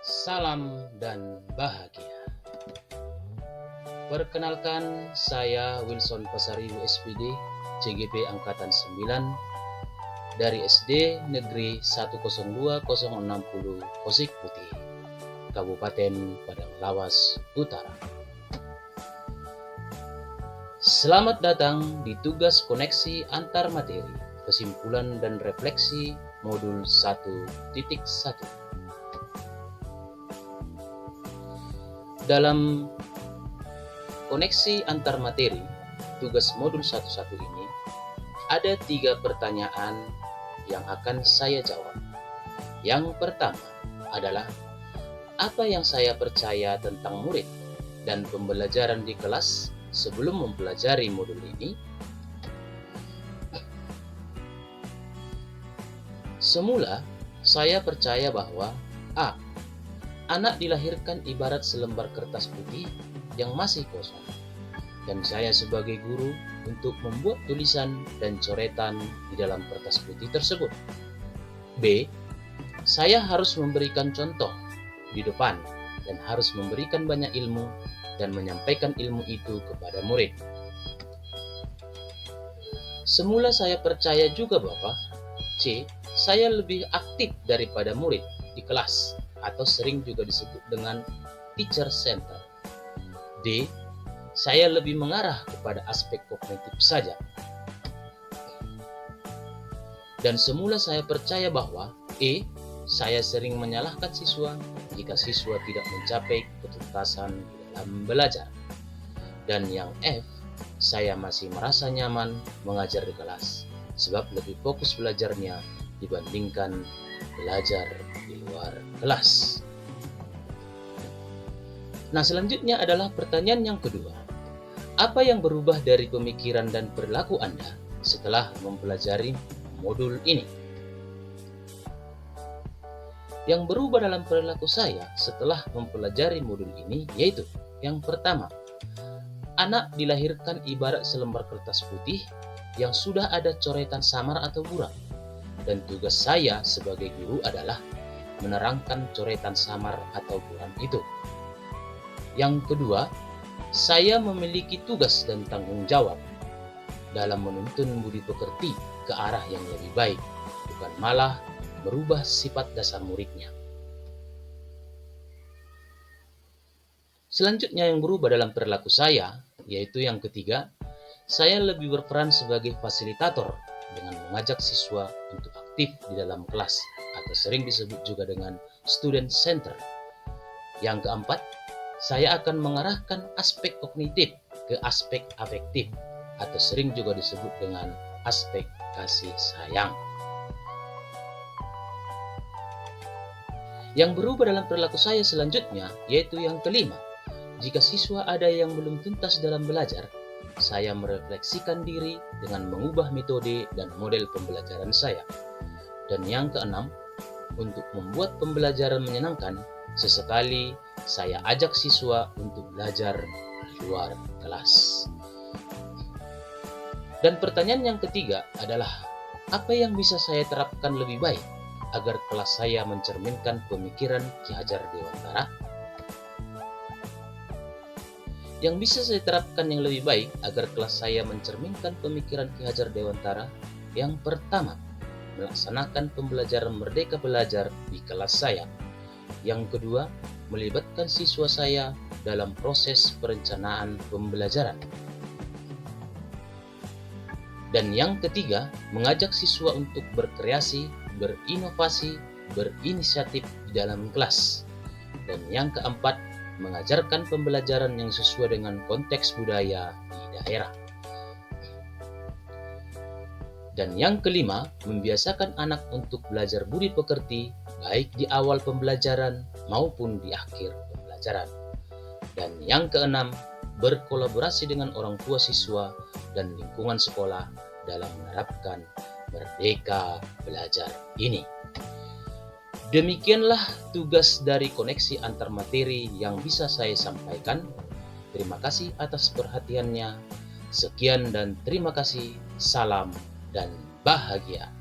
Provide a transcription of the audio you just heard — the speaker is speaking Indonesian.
Salam dan bahagia. Perkenalkan, saya Wilson Pasaribu SPD, CGP Angkatan 9 dari SD Negeri 102060 Kosik Putih, Kabupaten Padang Lawas Utara. Selamat datang di tugas koneksi antar materi, kesimpulan dan refleksi modul 1.1. Dalam koneksi antar materi, tugas modul 1.1 ini, ada 3 pertanyaan yang akan saya jawab. Yang pertama adalah, apa yang saya percaya tentang murid dan pembelajaran di kelas sebelum mempelajari modul ini? Semula, saya percaya bahwa A. Anak dilahirkan ibarat selembar kertas putih yang masih kosong, dan saya sebagai guru untuk membuat tulisan dan coretan di dalam kertas putih tersebut. B. Saya harus memberikan contoh di depan dan harus memberikan banyak ilmu dan menyampaikan ilmu itu kepada murid. Semula saya percaya juga bahwa C. Saya lebih aktif daripada murid di kelas, atau sering juga disebut dengan teacher center. D. Saya lebih mengarah kepada aspek kognitif saja. Dan semula saya percaya bahwa E. Saya sering menyalahkan siswa jika siswa tidak mencapai ketuntasan dalam belajar. Dan yang F. Saya masih merasa nyaman mengajar di kelas, sebab lebih fokus belajarnya dibandingkan belajar di luar kelas. Nah, selanjutnya adalah pertanyaan yang kedua. Apa yang berubah dari pemikiran dan perilaku Anda setelah mempelajari modul ini? Yang berubah dalam perilaku saya setelah mempelajari modul ini yaitu, yang pertama, anak dilahirkan ibarat selembar kertas putih yang sudah ada coretan samar atau buram. Dan tugas saya sebagai guru adalah menerangkan coretan samar atau buram itu. Yang kedua, saya memiliki tugas dan tanggung jawab dalam menuntun budi pekerti ke arah yang lebih baik, bukan malah merubah sifat dasar muridnya. Selanjutnya yang berubah dalam perilaku saya, yaitu yang ketiga, saya lebih berperan sebagai fasilitator dengan mengajak siswa untuk aktif di dalam kelas, atau sering disebut juga dengan student center. Yang keempat, saya akan mengarahkan aspek kognitif ke aspek afektif, atau sering juga disebut dengan aspek kasih sayang. Yang berubah dalam perilaku saya selanjutnya, yaitu yang kelima, jika siswa ada yang belum tuntas dalam belajar, saya merefleksikan diri dengan mengubah metode dan model pembelajaran saya. Dan yang keenam, untuk membuat pembelajaran menyenangkan, sesekali saya ajak siswa untuk belajar di luar kelas. Dan pertanyaan yang ketiga adalah, apa yang bisa saya terapkan lebih baik agar kelas saya mencerminkan pemikiran Ki Hajar Dewantara? Yang bisa saya terapkan yang lebih baik agar kelas saya mencerminkan pemikiran Ki Hajar Dewantara, yang pertama, melaksanakan pembelajaran merdeka belajar di kelas saya. Yang kedua, melibatkan siswa saya dalam proses perencanaan pembelajaran. Dan yang ketiga, mengajak siswa untuk berkreasi, berinovasi, berinisiatif di dalam kelas. Dan yang keempat, mengajarkan pembelajaran yang sesuai dengan konteks budaya di daerah. Dan yang kelima, membiasakan anak untuk belajar budi pekerti baik di awal pembelajaran maupun di akhir pembelajaran. Dan yang keenam, berkolaborasi dengan orang tua siswa dan lingkungan sekolah dalam menerapkan merdeka belajar ini. Demikianlah tugas dari koneksi antar materi yang bisa saya sampaikan. Terima kasih atas perhatiannya. Sekian dan terima kasih. Salam dan bahagia.